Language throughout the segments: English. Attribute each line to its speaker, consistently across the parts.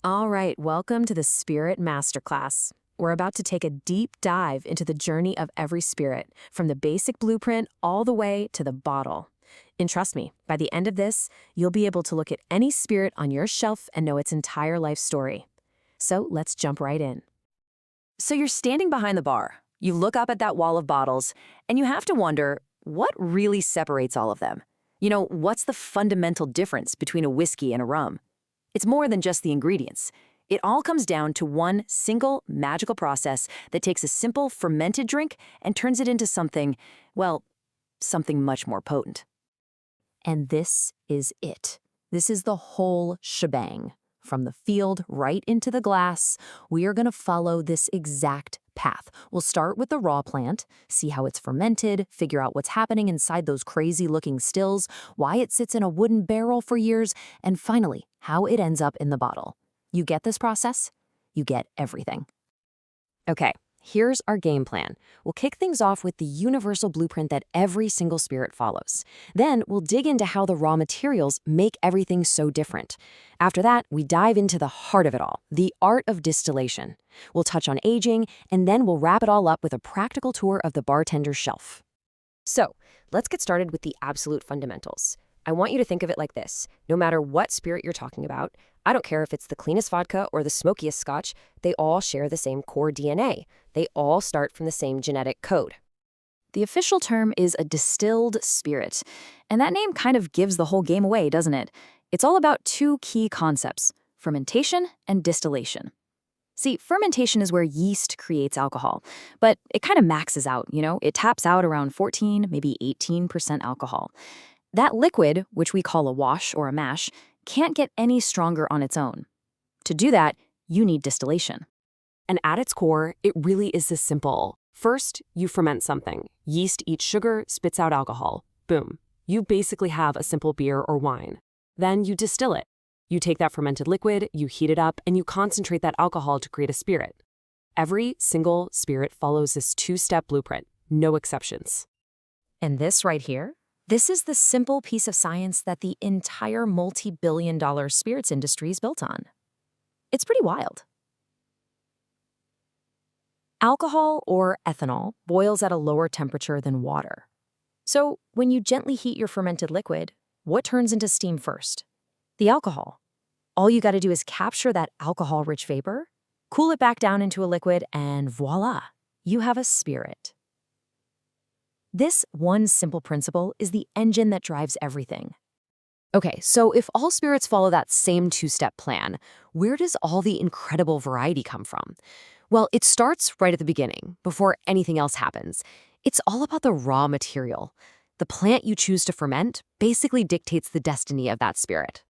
Speaker 1: All right, welcome to the Spirit Masterclass. We're about to take a deep dive into the journey of every spirit, from the basic blueprint all the way to the bottle. And trust me, by the end of this, you'll be able to look at any spirit on your shelf and know its entire life story. So let's jump right in. So you're standing behind the bar, you look up at that wall of bottles, and you have to wonder, what really separates all of them? What's the fundamental difference between a whiskey and a rum? It's more than just the ingredients. It all comes down to one single magical process that takes a simple fermented drink and turns it into something, well, something much more potent. And this is it. This is the whole shebang. From the field right into the glass, we are going to follow this exact path. We'll start with the raw plant, see how it's fermented, figure out what's happening inside those crazy-looking stills, why it sits in a wooden barrel for years, and finally, how it ends up in the bottle. You get this process? You get everything. Okay, here's our game plan. We'll kick things off with the universal blueprint that every single spirit follows. Then we'll dig into how the raw materials make everything so different. After that, we dive into the heart of it all, the art of distillation. We'll touch on aging, and then we'll wrap it all up with a practical tour of the bartender's shelf. So, let's get started with the absolute fundamentals. I want you to think of it like this. No matter what spirit you're talking about, I don't care if it's the cleanest vodka or the smokiest scotch, they all share the same core DNA. They all start from the same genetic code. The official term is a distilled spirit, and that name kind of gives the whole game away, doesn't it? It's all about two key concepts, fermentation and distillation. See, fermentation is where yeast creates alcohol, but it kind of maxes out, It taps out around 14, maybe 18% alcohol. That liquid, which we call a wash or a mash, can't get any stronger on its own. To do that, you need distillation.
Speaker 2: And at its core, it really is this simple. First, you ferment something. Yeast eats sugar, spits out alcohol. Boom. You basically have a simple beer or wine. Then you distill it. You take that fermented liquid, you heat it up, and you concentrate that alcohol to create a spirit. Every single spirit follows this two-step blueprint, no exceptions.
Speaker 1: And this right here? This is the simple piece of science that the entire multi-billion-dollar spirits industry is built on. It's pretty wild. Alcohol, or ethanol, boils at a lower temperature than water. So when you gently heat your fermented liquid, what turns into steam first? The alcohol. All you got to do is capture that alcohol-rich vapor, cool it back down into a liquid, and voila, you have a spirit. This one simple principle is the engine that drives everything. Okay, so if all spirits follow that same two-step plan, where does all the incredible variety come from? Well, it starts right at the beginning, before anything else happens. It's all about the raw material. The plant you choose to ferment basically dictates the destiny of that spirit.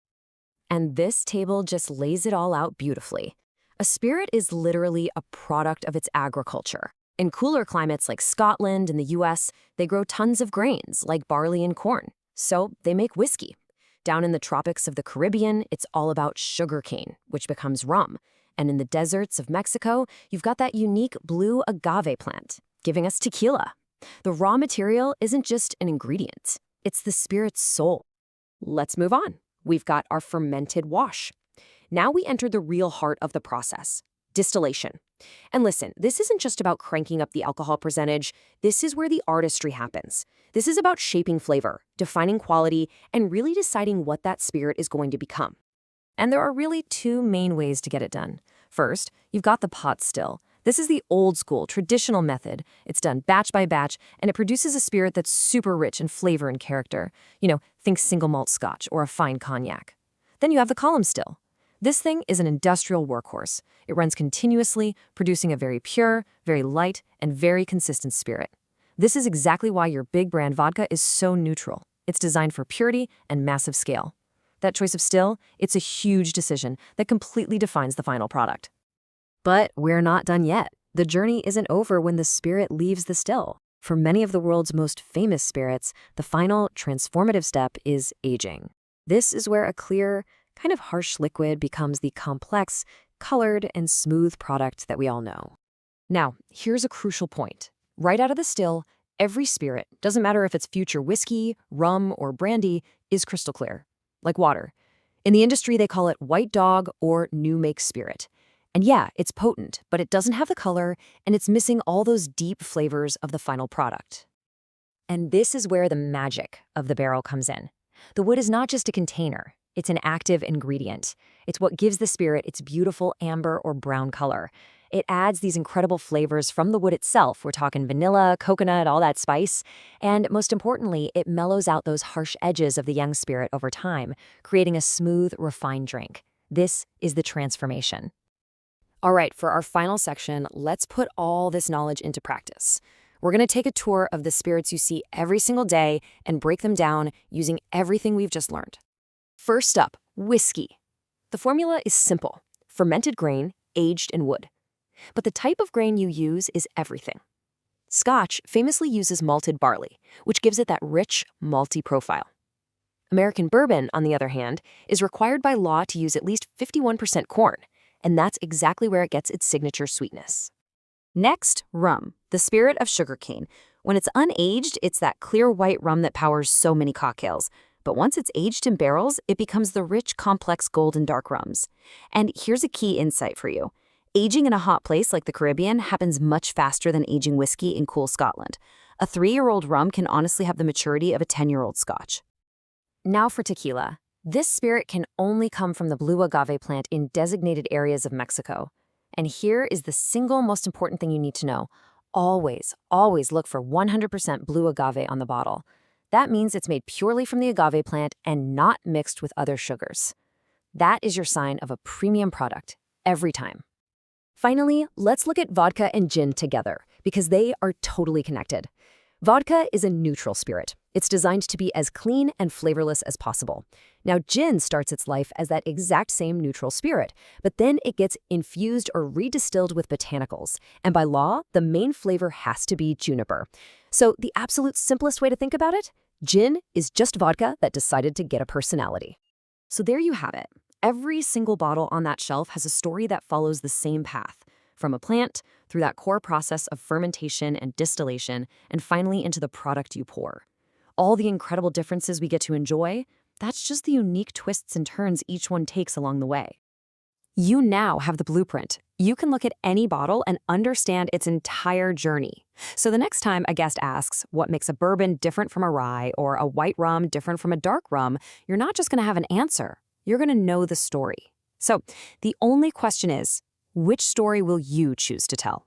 Speaker 1: And this table just lays it all out beautifully. A spirit is literally a product of its agriculture. In cooler climates like Scotland and the US, they grow tons of grains like barley and corn, so they make whiskey. Down in the tropics of the Caribbean, it's all about sugarcane, which becomes rum. And in the deserts of Mexico, you've got that unique blue agave plant, giving us tequila. The raw material isn't just an ingredient, it's the spirit's soul. Let's move on. We've got our fermented wash. Now we enter the real heart of the process, distillation. And listen, this isn't just about cranking up the alcohol percentage. This is where the artistry happens. This is about shaping flavor, defining quality, and really deciding what that spirit is going to become. And there are really two main ways to get it done. First, you've got the pot still. This is the old school, traditional method. It's done batch by batch, and it produces a spirit that's super rich in flavor and character. Think single malt scotch or a fine cognac. Then you have the column still. This thing is an industrial workhorse. It runs continuously, producing a very pure, very light, and very consistent spirit. This is exactly why your big brand vodka is so neutral. It's designed for purity and massive scale. That choice of still, it's a huge decision that completely defines the final product. But we're not done yet. The journey isn't over when the spirit leaves the still. For many of the world's most famous spirits, the final transformative step is aging. This is where a clear, kind of harsh liquid becomes the complex, colored, and smooth product that we all know. Now, here's a crucial point. Right out of the still, every spirit, doesn't matter if it's future whiskey, rum, or brandy, is crystal clear, like water. In the industry, they call it white dog or new make spirit. And yeah, it's potent, but it doesn't have the color, and it's missing all those deep flavors of the final product. And this is where the magic of the barrel comes in. The wood is not just a container, it's an active ingredient. It's what gives the spirit its beautiful amber or brown color. It adds these incredible flavors from the wood itself. We're talking vanilla, coconut, all that spice. And most importantly, it mellows out those harsh edges of the young spirit over time, creating a smooth, refined drink. This is the transformation. All right, for our final section, let's put all this knowledge into practice. We're going to take a tour of the spirits you see every single day and break them down using everything we've just learned. First up, whiskey. The formula is simple: fermented grain, aged in wood. But the type of grain you use is everything. Scotch famously uses malted barley, which gives it that rich, malty profile. American bourbon, on the other hand, is required by law to use at least 51% corn, and that's exactly where it gets its signature sweetness. Next, rum, the spirit of sugarcane. When it's unaged, it's that clear white rum that powers so many cocktails. But once it's aged in barrels, it becomes the rich, complex golden dark rums. And here's a key insight for you. Aging in a hot place like the Caribbean happens much faster than aging whiskey in cool Scotland. A 3-year-old rum can honestly have the maturity of a 10-year-old Scotch. Now for tequila. This spirit can only come from the blue agave plant in designated areas of Mexico. And here is the single most important thing you need to know. Always, always look for 100% blue agave on the bottle. That means it's made purely from the agave plant and not mixed with other sugars. That is your sign of a premium product, every time. Finally, let's look at vodka and gin together, because they are totally connected. Vodka is a neutral spirit. It's designed to be as clean and flavorless as possible. Now, gin starts its life as that exact same neutral spirit, but then it gets infused or redistilled with botanicals. And by law, the main flavor has to be juniper. So the absolute simplest way to think about it, gin is just vodka that decided to get a personality. So there you have it. Every single bottle on that shelf has a story that follows the same path, from a plant, through that core process of fermentation and distillation, and finally into the product you pour. All the incredible differences we get to enjoy, that's just the unique twists and turns each one takes along the way. You now have the blueprint. You can look at any bottle and understand its entire journey. So the next time a guest asks what makes a bourbon different from a rye or a white rum different from a dark rum, you're not just going to have an answer. You're going to know the story. So the only question is, which story will you choose to tell?